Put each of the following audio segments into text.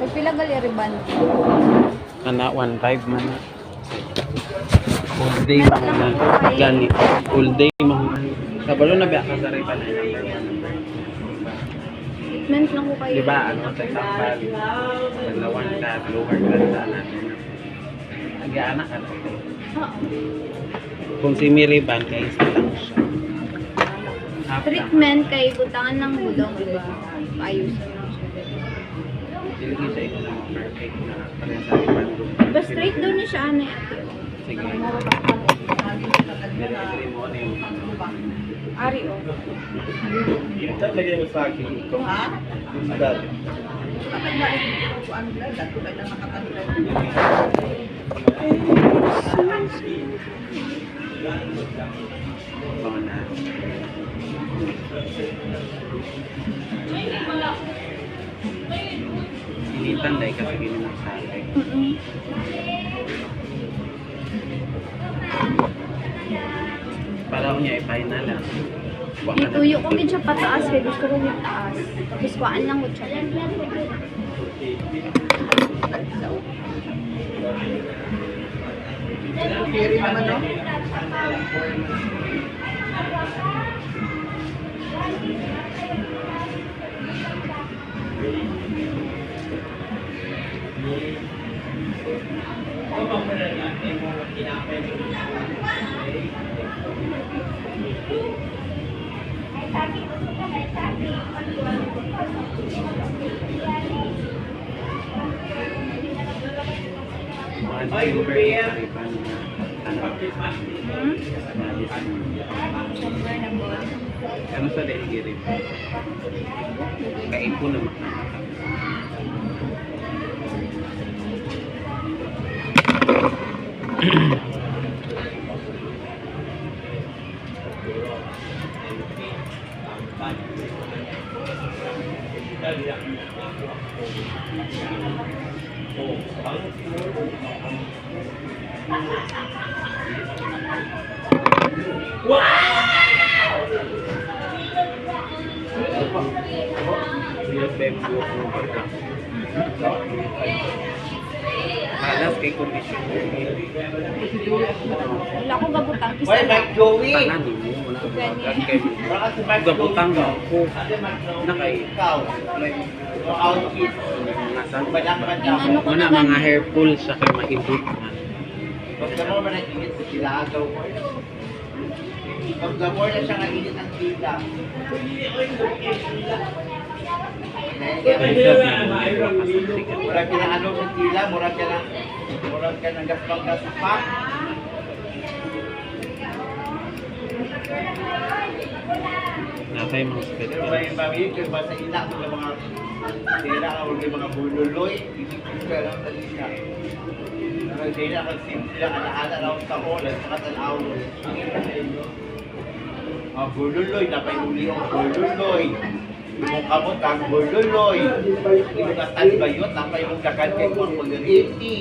Pagpila gali riban. Ana 1.5 man. All day mahunan. Gani. All day mahunan. Sa balo na biya ka sa riban ay number 1. Treatment lang ko kayo. Diba ano sa example, naglawan ka, lower class na natin. Nag-aanak ka na. Kung si Miriban, kaya isa lang siya. Treatment kay butangan ng gulong, diba? Ayusin lang siya. Diligi sa ito na perfect na parang sa Riban. Diba straight daw ni siya, ano yan? Sige. Dili mo ano yung Ari, oh. Ito lagay mo sa akin. Ha? Sa dati. mga na. Initan dahil kasi ginunang sa akin. Para ko niya i-final lang. Ituyo ko din siya pataas, kaya gusto ko yung taas. Tapos waan lang ko siya. Kiri naman, no? Ay, Korea! Ano sa dahil kaipo naman. Malas kay kondisyon. Wala ko gabutang. Isa Why, lang. Mike Joey? Tanan mo wala kay gabutang daw ako na kay Ikaw. Outfit. Yung ano ko Wala na mga hair pull sa kay maibot man. Pag gano'n man ang init, sila agaw ko. Pag gamor na siya ang init ang tila. Murag ka na ano sa tila, murag ka ng gaspang kasupa. Natay mga sped. Pero may mabiyig, kaya ba sa ina, mga tila ka, huwag yung mga bululoy, isipin ka lang sa tila. Pero tila ka simple lang, alaala na akong taon, at saka tanaw. Mga bululoy, napay-uli ang bululoy. Yung kamot ang bululoy. Yung nasal ba yun, napay mong dagan kay mga pag-riti.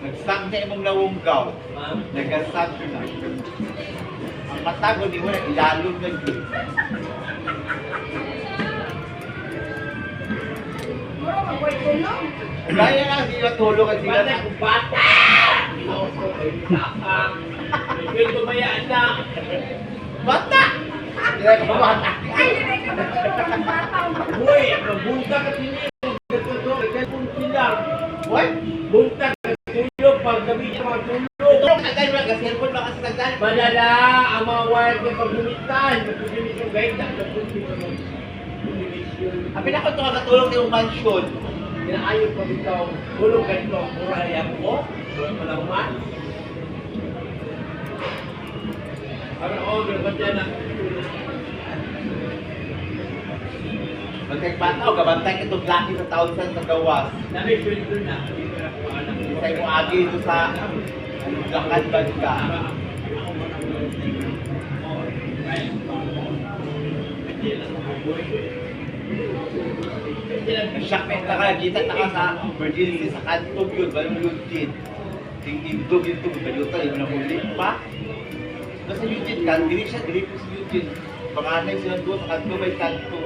Nagsak na imong lawunggaw. Nagasak na. Ang matago di mo na ilalong na yun. Kaya nga sila tulog at sila na. Bata! May tumayaan na. Bata! Sila ka bata. Uy, nabunta ka sila. What? Bunta ka tulog pag gabi siya matulog. Nagay mo lang, cellphone ba kasi nagdaan? Malala, ang mga wired ng pagbumitan. Pagbumitan yung guide, Apin ako ito kakatulog ng mansion. Inaayos pa bitaw, tulog ganito ang kuraya mo. Walang man. Ba't yan na? Magkagbataw, gabantay ka itong laki sa thousand sa gawas. Nami-field doon na. Isa'y mo agi ito sa lakad bag ka. Nasyakit na ka, kita na ka sa emergency sa kantog yun, balong yun din. Tingin dog yun ito, bayutan, yun na muli pa. Kasi Eugene ka, dili siya, dili po si Eugene. Panganay sila doon, kanto by kanto.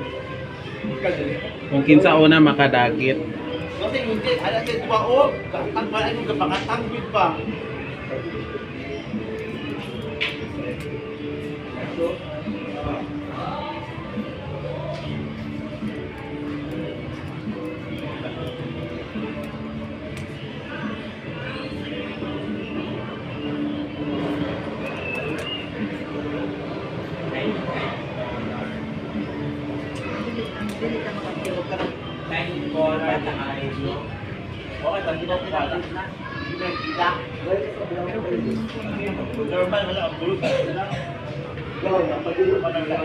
Kasi, Kung kinsa una makadagit. kasi Eugene, alam siya, diba, oh, katang ba, ano, kapangatang yun pa. Dili ka makapilog ka. Okay, pag ginawa ko pala. Kita. Normal, wala ang bulot.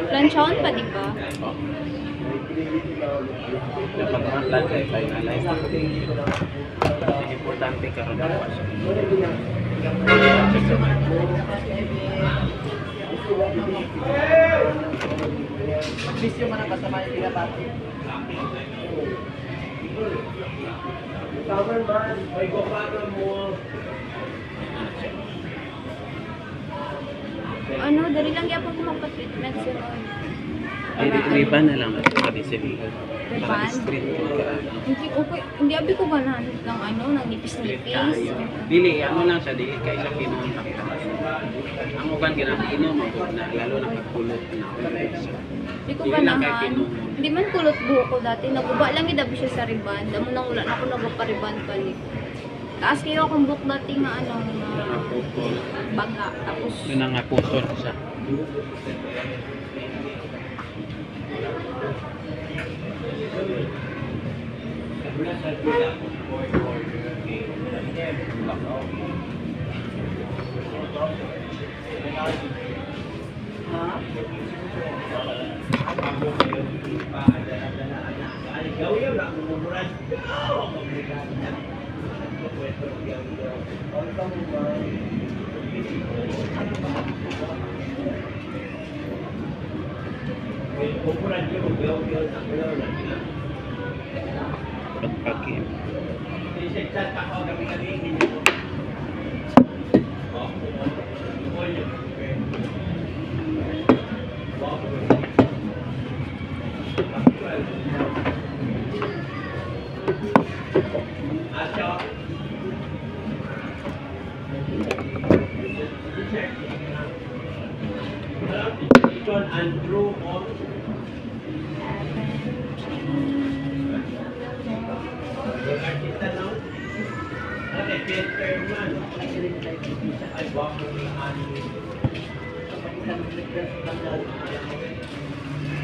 Planchon pa, di ba? Dapat mga plan sa finalize na ko. Ang importante karon na pa siya. Bisyo man ang kasama yung pinapati. Ano, dali lang yapon ko magpa-treatment sa Riban na lang at sa disili. Para Riban? street ka. Hindi, okay. Hindi abi ko ganahan ng ano, ng Street nipis-nipis. kayo. Dili, ano lang siya, dili kayo siya kinontak. Ang uban ginapinom mo na lalo na pagkulot na. Hindi ko Dili lang kayo ganahan. kinumon. Hindi man kulot buhok ko dati. Naguba lang gidabi siya sa riban. Damo nang wala na ako nagpa-riban balik. Taas kayo akong buhok dati nga ano, na Naputol. baga. Tapos, Yun ang naputol siya. Pagpagi.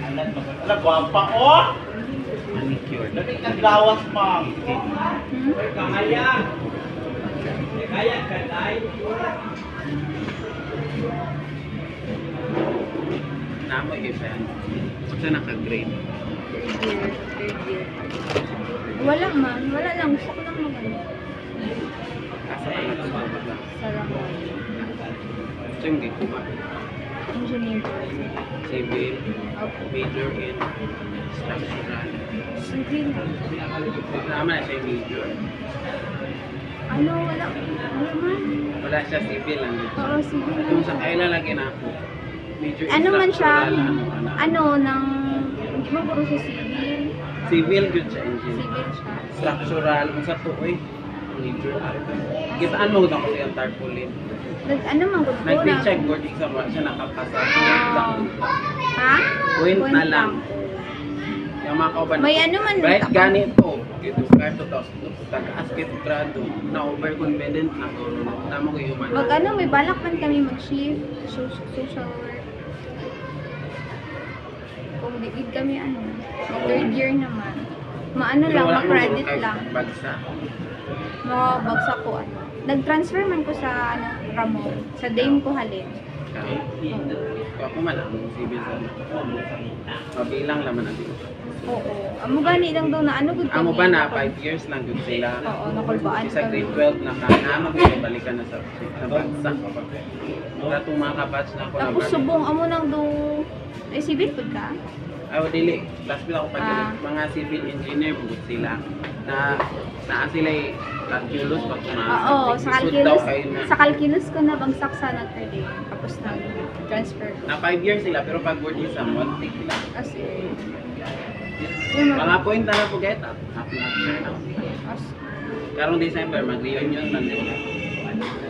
Alam, gwapa, oh! Manicure. Dati naglawas pa. Namo event. Sa naka-grade. third year. Wala man. Wala lang. Gusto ko lang mag-ano. Asa ka nagsusunod lang. Sa Ramon. So yung gikuha. Engineer. Civil, Opo. major in structural. Civil. Naman na siya yung major. Ano? Wala. Wala man. Wala siya civil lang dito. Oo, civil lang. Kung sa kailan lagi na ako. Major in Ano man siya? structural, Ano? Nang... Hindi mo puro sa civil. Civil good siya engine. Civil siya. Structural, kung sa tuoy. Major na rin. Gitaan mo ko kasi ang tarpaulin. Ano man gud ko na? Nag-check board exam wala siya nakapasa. Ha? Point na lang. Yung mga kauban. May ano man Right, tapos- ganito. Ito, kahit to tapos tagas kit grado na overconfident na ko. Tama ko yung man. Mag ano, may balak man kami mag-shift. Social work. Kung digid kami ano, third year naman. Maano lang, ma-credit lang. Bagsa. Mabagsak ko ano. Nag-transfer man ko sa ano, Ramon. Sa Dame ko halin. Kaya ako man ang civil sa mabilang laman natin. Oo. Amo gani lang daw na ano gud Amo ba na 5 years lang gud sila. Oo, nakulbaan Sa kami. grade 12 na kana magbalikan na sa bagsak. Wala itong mga kabatch na ako na Tapos subong amo nang do ay civil pud ka? Ay, dili. Last bill ako pag Ah. mga civil engineer bugod sila na naa sila calculus pag Oo, sa calculus, sa na, calculus ko na bagsak sa Notre Dame. Tapos transfer ko. na 5 years sila pero pag board exam 1 take sila. Kasi, yun Mga point na po get up. as, Karong December mag-reunion man nila.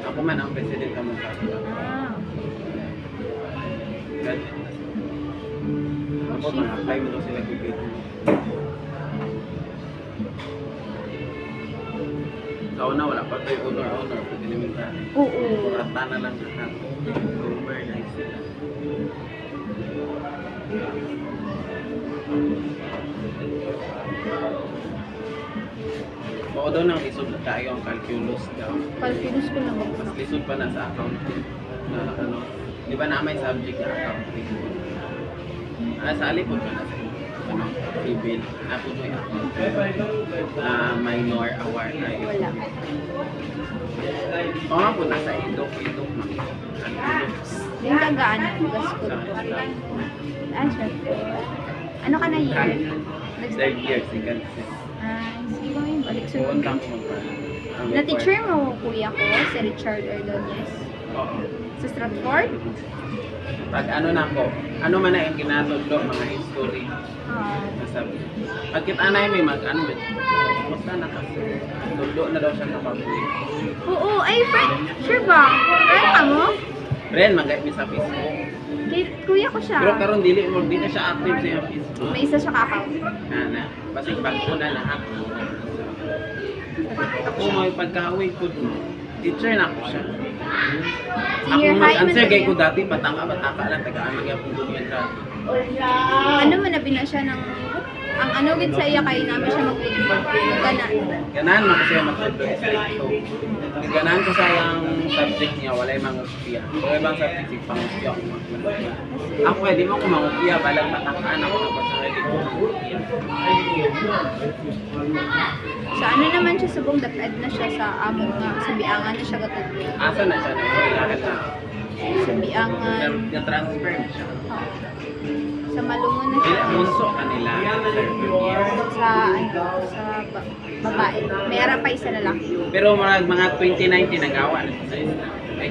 Ako man ang president ng mga ah, Ako mag-apply mo daw sila kay Sa una, wala pa ito yung honor. Pwede naman sa oo. kurata na lang sa overnight sila. Oo daw nang lisod na tayo ang calculus daw. Calculus ko na Mas bagsak. lisod pa na sa accounting. Na ano, di ba na may subject na accounting? Sa alipod pa na sa ano, civil. Napo mo yung minor award na yun. Wala. Oo nga po, nasa idok man. Calculus. Yung tagaan na school ko. Ah, syempre. Ano ka na year? Third year, second sem. Ah, sige ko yun. Balik sa Puuntang ko magpa. na teacher mo, kuya ko, si Richard Ordonez. Oo. Sa Stratford? Pag ano na ko, ano man na yung kinatudlo, mga history. Ah, Nasabi. Pag kita na may mag-ano, basta na kasi. Tudlo na daw siya kapag-uwi. oo, ay, friend. Sure ba? Friend ka mo? Ren, mag-guide mi sa Facebook. Kuya ko siya. Pero karon dili mo, di na siya active sa iyang Facebook. May isa siya ka-account. Na, basig bago na lahat. Ako mo yung pagka-uwi ko, teacher na ako siya. Ako Senior high man mag-answer ba kay yun? ko dati, pataka lang, tagaan magyapong dumiyan dati. Ano man nabina siya ng... Ang ano gid sa iya kay namin siya mag-football. Ganan. Ganahan mo kasi matudlo sa ito. Ganahan ko sa yung subject niya, wala yung mangupia. Wala ibang subject, yung pangupia ako mangupia. Ako eh, di mo ako mangupia, balang patakaan ako na basta hindi ko mangupia. Sa ano naman siya subong daped na siya sa amon nga. Sa biangan na siya gatudlo. Asa na siya, nagkailangan na. Sa biangan. Na-transfer siya. Sa malungon na siya. Munso kanila. Sa ano, sa babae. May ara pa isa lalaki. Pero mga 2019 nagawa na siya sa isla. Ay,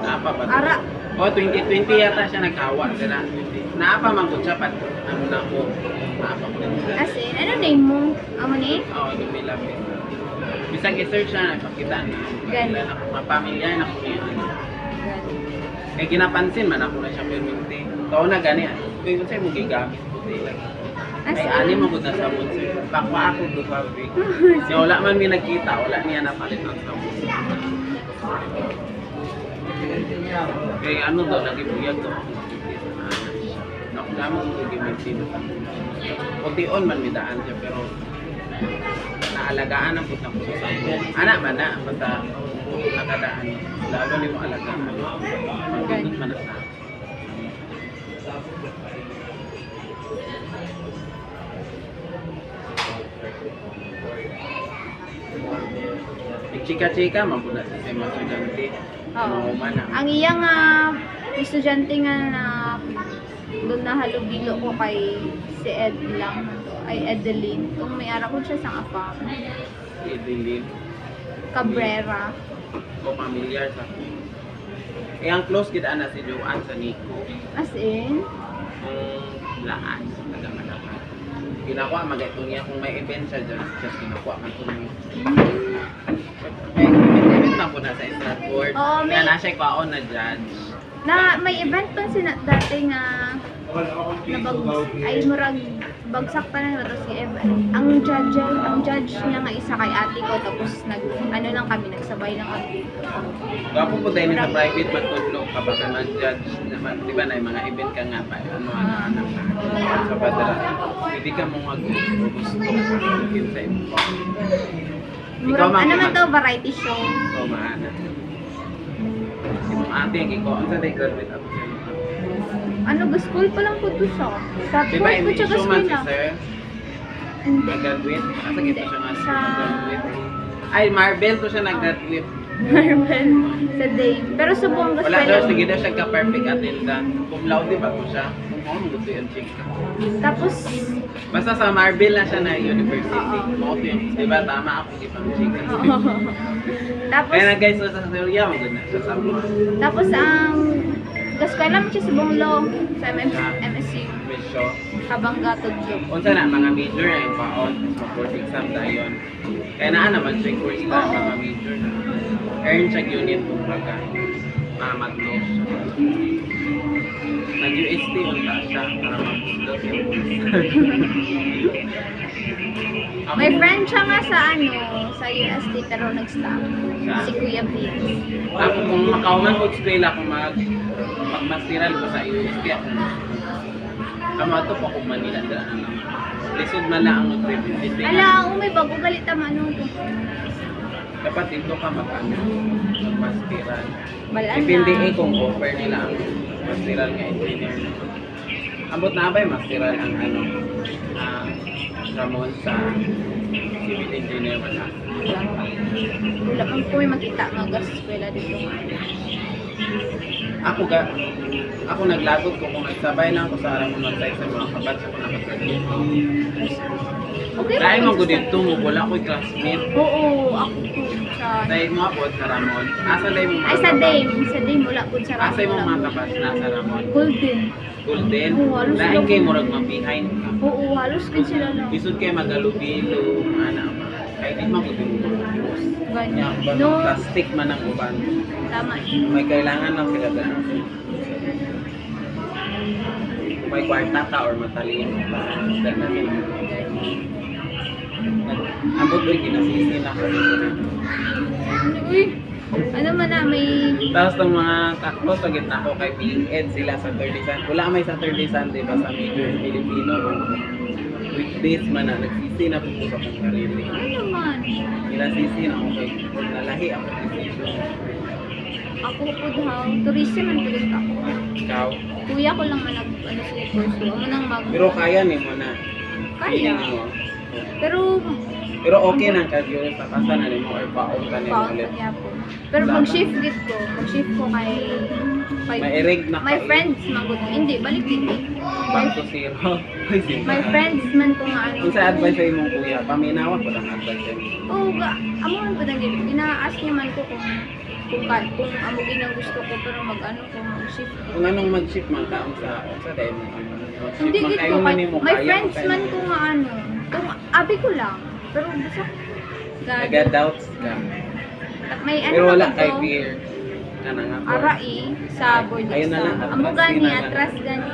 naapa ba? Ara. O, 2020 yata siya nagawa sila. Naapa man ko siya, ano na ko. Naapa ko din siya. As in, ano name mo? Amo ni? Oo, lumilapit. Bisang i-search na, nagpakita na. Gani. Mga pamilyar na ko niya. Kaya ginapansin man ako na siya perminti. Kao na gani. Kaya kung sa'yo mo gigamit ko tayo. As Ay, ani mo gud na sabon sir. Pakwa ako do fabric. Siya wala man mi nagkita, wala niya napalit ang sabon. Kaya ano daw, nagibuyag daw. Nakudama ko gimit dito. Pution man mi daan siya, pero naalagaan ang putang ko sa sabon. Anak man na, basta nakadaan. Lalo ni mo alagaan. Magpindot man na sa chika-chika, mabuna sa mga estudyante. Oo. Mga na. Ang iya nga estudyante nga na doon na halubilo ko kay si Ed lang ay Edeline. Kung may ara ko siya sa afam. Idilin. Cabrera. O pamilyar sa eh, ang close kita na si Joanne sa Nico. As in, Ang laan sa taga-Malaka. Ginakuha, mag-ito niya kung may event siya dyan. Just ginakuha man ko niya. May event na po na sa Stratford. Oo, may- Kaya na siya kwaon na judge. na may event pa sina dati nga ay murag bagsak pa na to si Eva. Ang judge niya nga isa kay ate ko tapos ano lang kami nagsabay lang kami. Gapo po tayo sa private matudlo kapag ka mag-judge naman, di ba na yung mga event ka nga pa, ano anak ka sa padra, hindi ka mong mag-gusto yun sa iyo. Murag ano man to variety show. O maana. Si mong ate, ang ikaw, ang sa tayo graduate ako sa iyo. Ano ga school pa lang po to siya. Sa Di ba, fourth ko hindi siya ga show man school si lang. sir, Hindi. nag-graduate? Asa gito siya nga Sa- nag-graduate? Ay, Marvel to siya nag-graduate. Marvel sa Dame. Pero subong gusto Wala daw, lang. sige daw siya ka-perfect attendance. Cum laude ba ko siya? Oo, gusto yung chika. Tapos, Basta sa Marvel na siya na university. Oo. Mo ko yung, di ba, tama ako ipang chika. tapos, Kaya na guys, sa Syria, maganda siya sa mga. tapos ang gaskwela mo siya subong law sa MSU. Wisyo. Habang gatod job. Unsa na, mga major na yung paon. Mag-board exam dayon. Kaya naa naman siya yung course na Oo. mga major na. Earn siya unit kung baga. Mag-nose. Nag-UST unta siya para mag-board May friend siya nga sa sa UST pero nag-stop. Si Kuya Vince. Ako kung makauman ko school ako magmasiral ko sa UST ako. Kamato po kung Manila dala na lang. Lisod man lang ang mag-represent. Ala, may bago galit naman ko. Dapat dito ka mag-mastiral. Balaan Depende na. kung offer nila ang mastiral nga engineer. Ambot na ba yung mastiral ang Ramon sa civil engineer wala. Wala man po may makita nga gas eskwela dito nga. Ako naglagot ko kung nagsabay lang ako sa Ramon Magsay sa mga kabats ako nakagraduate. Okay Dahil ba man ko yun? dito mo, wala ko'y classmate. Oo, ako po sa... Dahil mo ako sa Ramon. Asa dahil mo mga Ay, sa kabats? Dame. Sa Dame, wala po sa Asa yung Wala mga po. kabats na sa Ramon? Golden. Golden? Oo, halos Dahil lang. kayo murag ma-behind ka. Oo, halos kan sila lang. Isod kayo magalubilo, ana ba? Kahit di man ko tinutubos. Ganyan. Ba, No, plastic man ang uban. tama. May kailangan lang sila dahil. Kung may kwarta ka or matalino ka, dahil na sila. Ambot do'y ginasisi na ko. Uy, ano man na, may... Tapos ng mga takbo sa gitna ko kay PED sila sa Saturday Sunday. Wala may Saturday Sunday ba sa major Filipino man. Weekdays man na nagsisi na po sa kong sarili. Ano naman? Ginasisi na ako kay nalahi ako decision. Ako po daw, tourism ang tulis ako. Ikaw. Kuya ko lang man ano sa kurso. Ano nang mag... Pero kaya ni mo na. Kaya. Feeling mo. Pero, Pero okay na ka-yun sa kasa na mo or paong ka nimo paon ulit. kaya po. Pero mag-shift git ko. Mag-shift ko kay... May ereg na My ka- friends, magod. Hindi, balik din. Back to zero. Ay, simple. My friends man ko nga ano. Kung sa advice sa imong kuya, paminawa ko lang advice sa imong. Oo, amo man po dali. Gina-ask niya man ko kung amo ginang gusto ko pero mag-ano ko mag-shift ko. Kung anong mag-ship man ka, sa dahil mo mag-ship Hindi man gito kayo man nimo may kaya, friends kaya man mo. ko nga ano. Kung abi ko lang. Pero basta Nag-doubts ka. may ano Pero wala naman kay ko, fear. Kana nga. Arai sa board Ayun na lang, exam. Amo atras gani, din na lang. atras gani.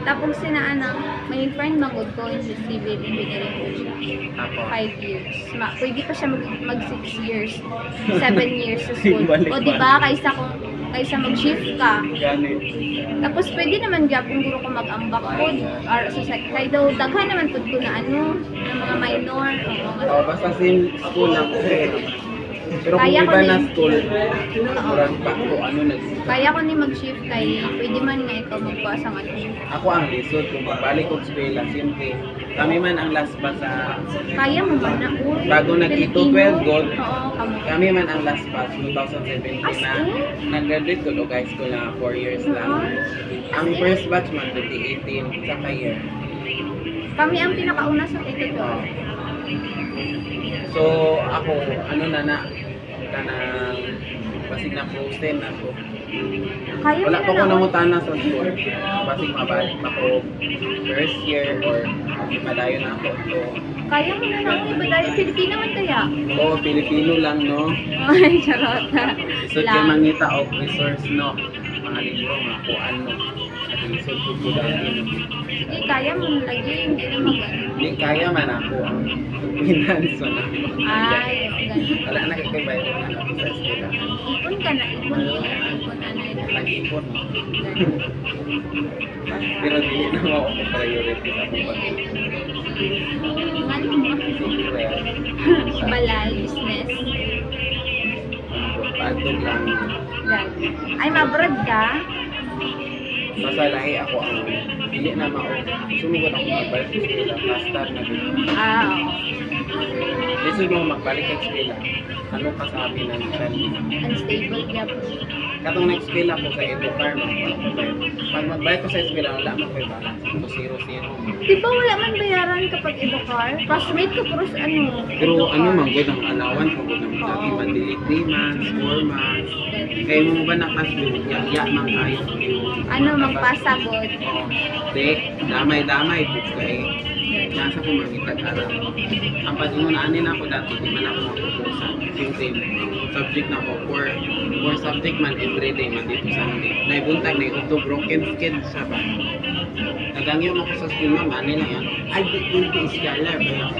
Tapos sinanang, may friend magod ko in civil engineering ko siya. Ako. 5 years. Pwede pa siya mag 6 years. 7 years sa school. Balik O di ba kaysa mag-shift ka. Ganit. Tapos pwede naman gyapon guro ko mag-ambak po or sa kay daw daghan naman pud ko na ano, ng mga minor o mga Oh, basta same school lang okay. Pero kung Kaya ko iba din. na school, murag pa ko ano nag. kaya ko ni mag-shift kay pwede man nga ikaw magpasa man. Ako ang lisod kung magbalik ko sa eskwela, simple. Kami man ang last pa sa Kaya mo ba na Bago nag-ito 12 gold. Oo, kamo. kami man ang last batch 2017 na nag-graduate ko og high school na 4 years lang. Ang first batch man 2018 sa year. Kami ang pinakauna sa Tito to. So ako ano na kanang basig na frozen ako. Kaya mo Wala pa ko na nangutana sa school. Basig mabalik ako first year or madayon na ako. So, Kaya mo na lang iba dahil Filipino man kaya. oo, Pilipino lang no. Ay, charot. Isod kay mangita og resource no. Mga libro, mga kuan no. At isod ko po dati no. Sige, kaya mo na lagi, hindi na mag-ano. Hindi kaya man ako ang finance na ako. Ay, ganun. Wala na kay bayad na ako sa eskwela. Ipon ka na, ipon ano yun. Nag-ipon no. Pero dili na mo ako priority sa akong pag Ano mo? Siyempre, Balay, business. pagod lang. Ay, mabrad ka? Basta lahi ako ang dili na mao. Sumugod ako magbalik sa eskwela. Bastard na dito. Ah, Lisod mo magbalik sa eskwela. Ano ka sabi na siya? unstable niya po. Katong next eskwela ko sa Educar, pag magbalik ko sa eskwela, wala man ko yung balance. Ito 0-0. Di ba wala man bayaran kapag Educar? Classmate ko pero sa ano? Pero Educar. ano man, good ang allowance, kung good ang sabi, mandili 3 months, 4 months. Kaya mo ba na class yun, ya man kayo. Ano, magpasagod. Hindi, damay-damay po kayo. Nasa ko magkitag-aral. Ang pag-imunaanin ako dati, di man ako mapupusan. Siyempre, ang subject na ako, for subject man everyday, man dito Sunday. Naibuntag, naiuto, broken skin siya ba? Nagangyon ako sa school naman, nila yan. Ay, di scholar ba yan?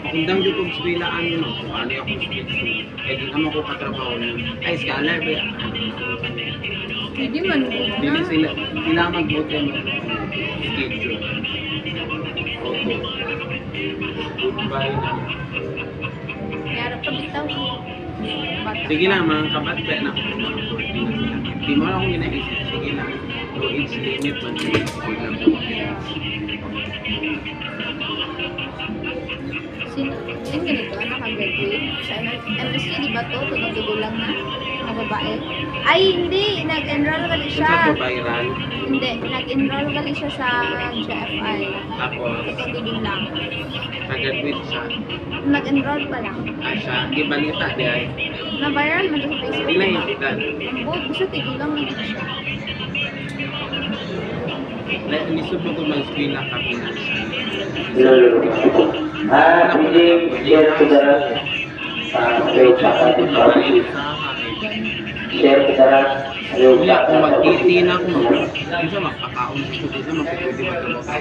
Undang dito kong eskwelaan yun, kung ano ako street school. Kaya di naman ko katrabaho na. Ay, scholar ba yan? Hindi man Dili na. sila mag-vote mo schedule. Auto. Goodbye na. Mayroon pa bitaw. Bata. Sige lang, mga kabatbe na ako mga 14 na sila. Di mo lang akong ginaisip. Sige lang. No age limit man sila. Sige lang. Sino? Yung ganito, nakagraduate. Sa MSC, di ba to? Tunog lang na. Mga babae. Ay, hindi. Nag-enroll gali Sa siya. viral. Hindi. Nag-enroll gali siya sa GFI. Tapos, Tunog lang. nag-graduate siya. Nag-enroll pa lang. Siya, di balita di ay. Na-viral man siya sa Facebook. Di lang yung edad. Ang basta tigil lang na siya. Nisod mo kung mag-eskwela ka pinansyal. Hindi, share ko na lang. Page natin sa share ko na lang. Wala, kung mag-80 na ako, isa magpakaon ko, isa magpapwede matulog sa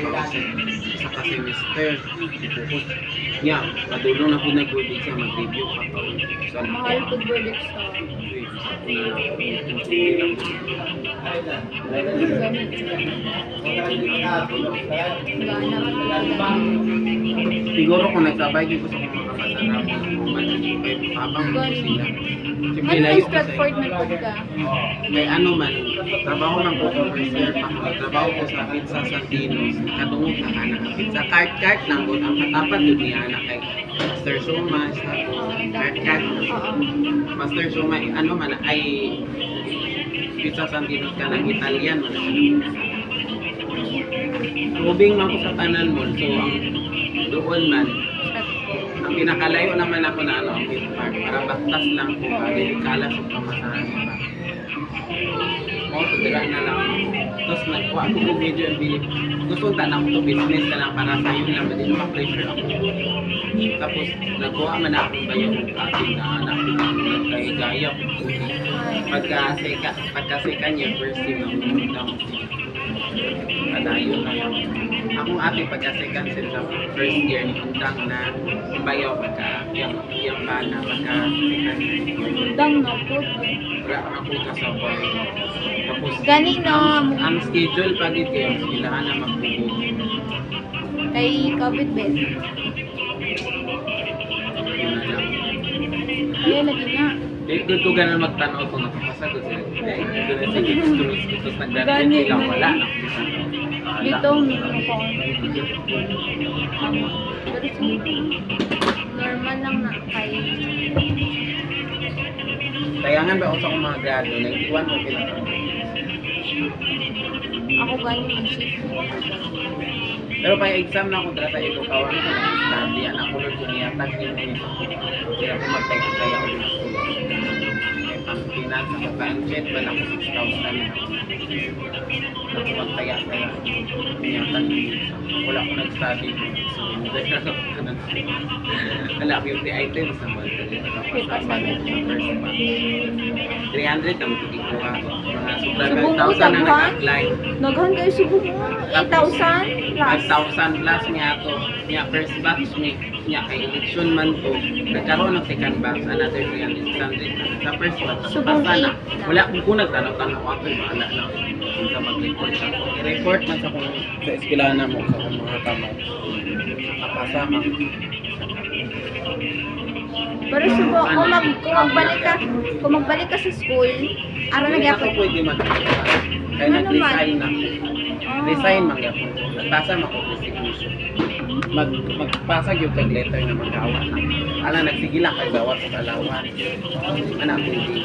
ka-semester. Focus niya, padulong na po nag-wording siya, mag-review pa pa. Sa Mahal po verdict sa siguro kung nagsabay ko sa mga kapasarap, habang ko sila. Siyempre, ano layo yung ko Stratford sa na po ka? may ano man, trabaho lang ko for reserve ako. Trabaho ko sa Pizza Santinos, katungod na anak. Pizza cart lang ko, ang katapat doon niya anak kay Master Soma, cart. Oo. Master Soma, ano man, ay Pizza Santinos ka ng Italian man. Tubing man ko sa tanan mo, so ang doon man, ang pinakalayo naman ako na ano, ang Beach Park, para baktas lang po, kalas o pamasahan mo ba. O, tudira na lang. Tapos nagkuha ako ng video and bilip. Gusto na ako to business na lang para sa yun lang, hindi naman pressure ako. Tapos nagkuha man ako ba yung ating na anak, nagkahigaya ko. Pagkasika niya, first team ng undang. Padayon na lang. Akong ate pagka-second sem sa first year ni undang na bayaw yung bana pagka-second year. Dang na po. Wala ako kasabay. Tapos, Gani no, ang schedule pa dito yung silahan na magbubo. kay COVID ba? Yun na lang. Ay, lagi nga. Doon ko ganun magtanaw kung nakapasagod sila. Doon na sige, gusto nag-graduate Gani. sila, wala na. Dito, ano ko. Pero normal lang na kay Tayangan ba ako sa akong mga grado, nag-iwan ko pinaka. ako gani mag-shift. Pero pa exam na ako dala sa ito, kawan ko nag-study, anak ko lang siniyatag din mo nito. Kaya ako mag-tag-tag ako din ako. Kaya pang finance ako, budget ba na ako 6,000 na. Ako mag-taya-taya. Siniyatag din. Wala ako nag-study. Wala ko yung items na mga first month. 300 ang magkikikuha. Mga sobra Subukan, 5,000 na tabuhan? nag-apply. Naghan kayo subo mo. 8,000 plus. 5,000 plus niya to. Niya first batch niya kay election man to. Nagkaroon ng second batch, another 300, 600. Sa first batch, Subong basta na. 8 Wala kung nagtanong-tanong ako, bahala na. Kung sa mag-report sa ako. I-report man sa kung sa eskwelahan na mo sa kung mga tama. Kapasama. Pero subo, kung magbalik ka sa school, ara Hindi nagyapon. ako pwede mag-apply. Kaya Ano nag-resign ako. Ah. Resign magyapon ko. Nagpasa ako resignation. Magpasag yung tag letter na magawa na. Ala, nagsigila kay bawas sa alawan. Anak, hindi.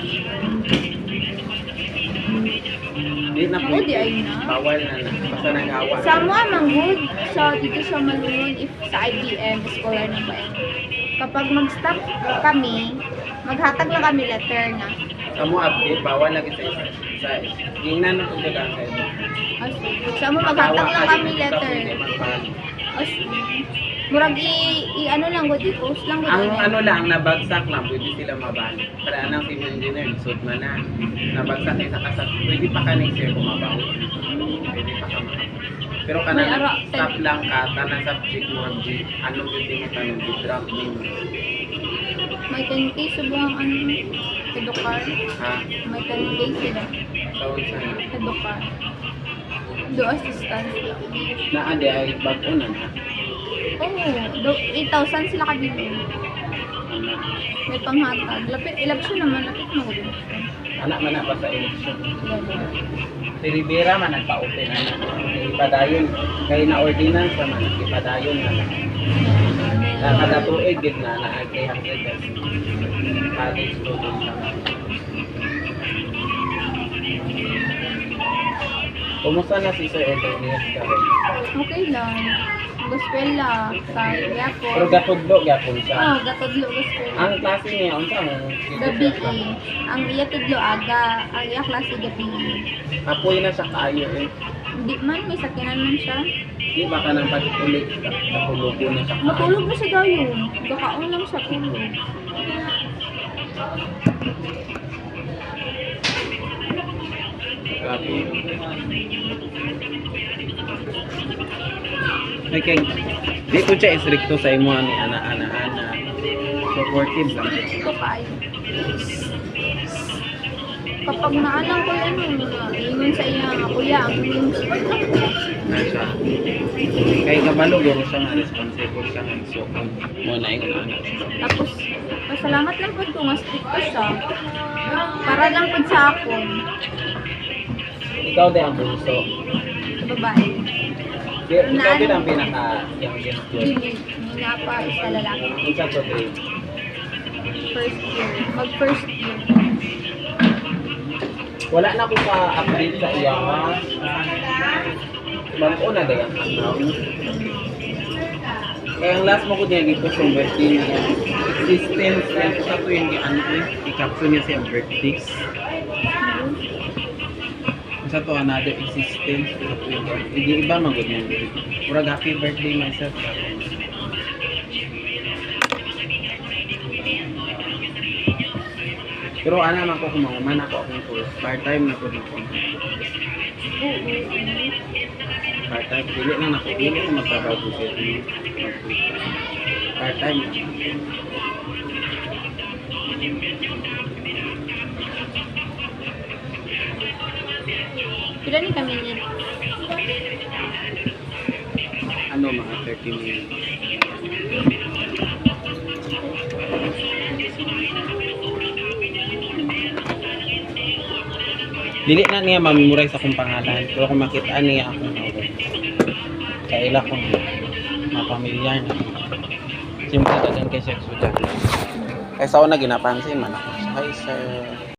Hindi na Oo, di ay na. Bawal na na. Basta nagawa. Sa mga manggod, sa dito sa Malunod, if sa IBM, scholar na ba kapag mag-stop kami, maghatag lang kami letter na. Sa mo update, bawal lagi sa isa. Sa tingnan na kung dagang sa ito. As, sa mo maghatag lang kami letter. As, murag ano lang gud i-post lang gud. Ang ano lang, nabagsak lang, pwede sila mabalik. Para anang civil engineer, suit man na. Nabagsak isa kasat, pwede pa ka next year kumabawi. Pwede pa ka makapag. Pero May kanang ara- stop lang ka, tanang subject mo, anong pwede mo tanong, drop name. May 10k subong ano edukar. Ha? May 10k sila So, sana. edukar. Do assistance. Naade ay bago na na. Oh, 8,000 sila kabili. Ano? May panghatag. Lapit election naman, lapit mo ko din. Anak man na pa sa election. Si Rivera man nagpa-open na na. Ipadayon. Kaya na-ordinance naman, ipadayon na na. Kada tuig, gid na na 300 pesos. College student naman. Kumusta na si Sir Edelnius ka rin? Okay lang. Gospela sa Pero Yapo. gatudlo, gapon siya. Oh, gatudlo gospela. Ang klase niya, unsa ang Gabi ang iya tudlo aga, ang iya klase gabi. Apoy na siya kaayo eh. Hindi man may sakinan man siya. Di ba ka nang pag-ulit, nakulugo na siya kaayo. Matulog na sa dayon. Gakaon lang siya tulog. Grabe. Okay, di ko siya istrikto sa imo ni ana. Supportive lang. Ito kayo. Kapag naalang ko yan, ingon sa iya nga kuya, ang support lang ko. Na siya. Kay kabalo guro siya nga responsible siya nga so mo na ingon ana. Tapos, pasalamat lang po kung strict ko siya. Para lang po sa akon, Ikaw din ang bunso. sa babae. Ikaw din ang pinaka youngest girl. Dili, nga pa isa lalaki. Isa to grade. First year. Mag-first year. Wala na ko sa update sa iya ha. Bago na daw ang anak. Kaya ang last mo ko niya gito sa birthday niya. Existence yan ko sa to yung ano eh. I-capture niya siya birthday. Sa to another existence. Hindi iba magod niya. Murag happy birthday myself. Pero ana man ko kumaman ako akong course. Part-time na ko dito. Part-time. Dili lang ako. Dili ko magtrabaho ko siya. Part-time na. Pila ni kami ni Ano mga 30 minutes. Dili na niya ma-memorize akong pangalan. Pero kung makita niya akong tawag. Kaila ko mga pamilyar na. Siyempre dagan kay Sir Sudan. Kaysa ako na ginapansin man ako. Hi sir.